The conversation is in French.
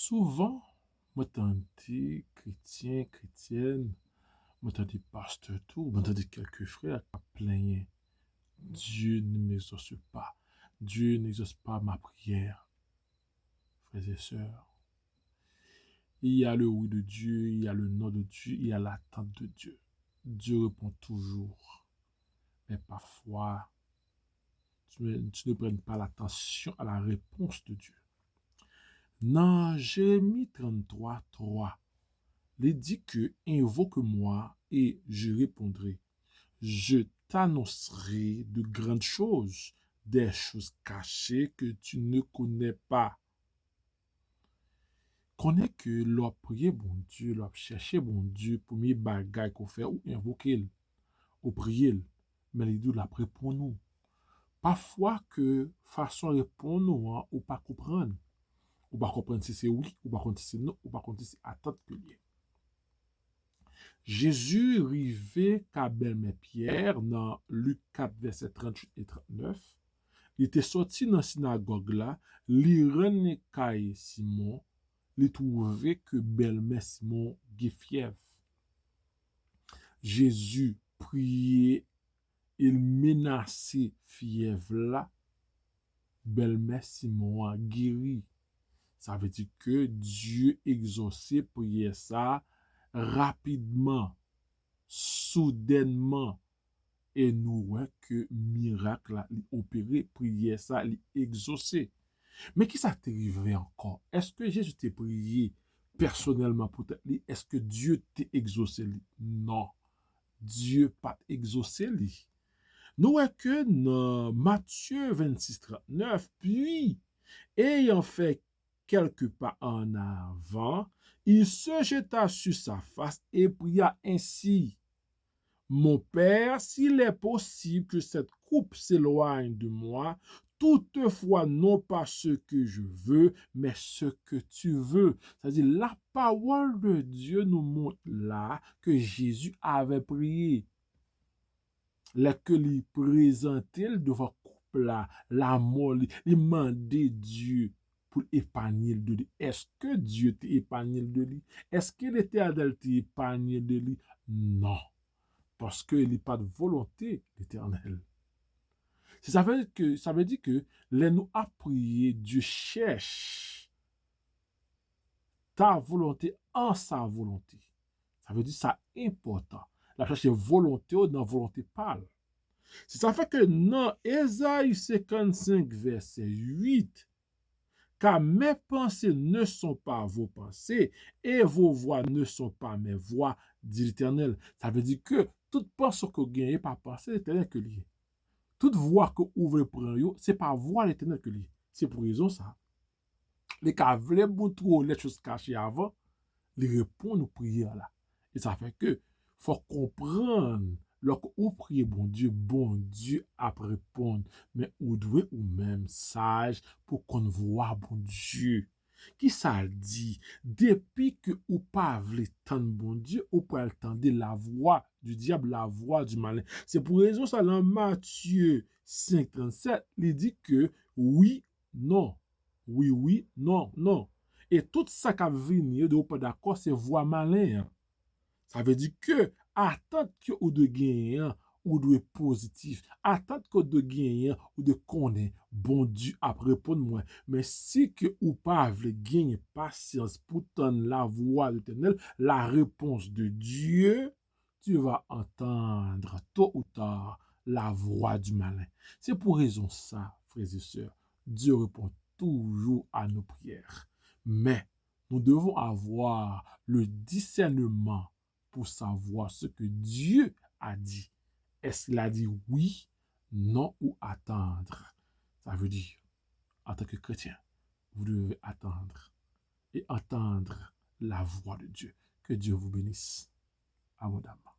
Souvent, moi, t'entends chrétien, chrétienne, moi, t'entends pasteur tout, moi, t'entends quelques frères qui plaignent. Dieu ne m'exauce pas. Dieu n'exauce pas ma prière, frères et sœurs. Il y a le oui de Dieu, il y a le non de Dieu, il y a l'attente de Dieu. Dieu répond toujours. Mais parfois, tu ne prends pas l'attention à la réponse de Dieu. Dans Jérémie 33, 3, il dit que invoque-moi et je répondrai. Je t'annoncerai de grandes choses, des choses cachées que tu ne connais pas. Connais que l'on prier bon Dieu, l'on chercher bon Dieu, premier bagage qu'on fait ou invoquer, ou prier, mais il dit la répond nous. Parfois que façon répondre nous, ou pas comprendre. Ou pas comprendre si c'est oui, ou pas comprendre si c'est non, ou pas comprendre si c'est attente que lié. Jésus rivé qu'à Pierre dans Luc 4, verset 38 et 39. Il était sorti dans la synagogue là, il rené Caille Simon, il trouvait que belle-mère Simon a fièvre. Jésus priait, il menaçait fièvre là, belle-mère Simon a guéri. Ça veut dire que Dieu exaucait prière ça rapidement, soudainement. Et nous voyons que miracle a opéré, prière ça, exaucé. Mais qui ça t'est arrivé encore? Est-ce que Jésus t'a prié personnellement pour toi? Est-ce que Dieu t'a exaucé? Non. Dieu pas exaucé. Nous voyons que dans Matthieu 26, 39, puis, ayant fait quelques pas en avant, il se jeta sur sa face et pria ainsi. Mon Père, s'il est possible que cette coupe s'éloigne de moi, toutefois non pas ce que je veux, mais ce que tu veux. C'est-à-dire, la parole de Dieu nous montre là que Jésus avait prié. Là que lui présentait devant coupe là, la mort, il demandait Dieu pour épargner de lui. Est-ce que Dieu t'épargné de lui? Est-ce que l'Éternel t'épargné de lui? Non. Parce qu'il n'y a pas de volonté éternelle. Ça veut dire que les nous à prier, Dieu cherche ta volonté en sa volonté. Ça veut dire que c'est important. La chercher volonté ou dans volonté pâle. C'est ça fait que dans Ésaïe 55, verset 8, car mes pensées ne sont pas vos pensées et vos voix ne sont pas mes voix, dit l'Éternel. Ça veut dire que toute pensée que vous gagnez pas pensée l'Éternel que lié. Toute voix que vous ouvrez pour vous, c'est pas voix l'Éternel que lié. C'est pour raison ça. Les cas voulaient montrer les choses cachées avant, les répondre aux prières là. Et ça fait que faut comprendre lorsque vous priez bon Dieu a répondre. Mais vous devez ou même sage pour qu'on voit bon Dieu. Qui ça dit? Depuis que vous pas voulez tendre bon Dieu, vous pouvez entendre la voix du diable, la voix du malin. C'est pour raison ça dans Matthieu 5, 37, il dit que oui, non. Oui, oui, non, non. Et tout ça qui vient de vous pas d'accord, c'est voix malin. Ça veut dire que attendre que vous de gagner ou de positif, attendre que de gagner ou de connaître bon Dieu après répondre moi. Mais si que ou pas veut gagner patience pour entendre la voix de l'Éternel, la réponse de Dieu, tu vas entendre tôt ou tard la voix du malin. C'est pour raison ça, frères et sœurs, Dieu répond toujours à nos prières. Mais nous devons avoir le discernement pour savoir ce que Dieu a dit. Est-ce qu'il a dit oui, non ou attendre? Ça veut dire, en tant que chrétien, vous devez attendre et entendre la voix de Dieu. Que Dieu vous bénisse abondamment.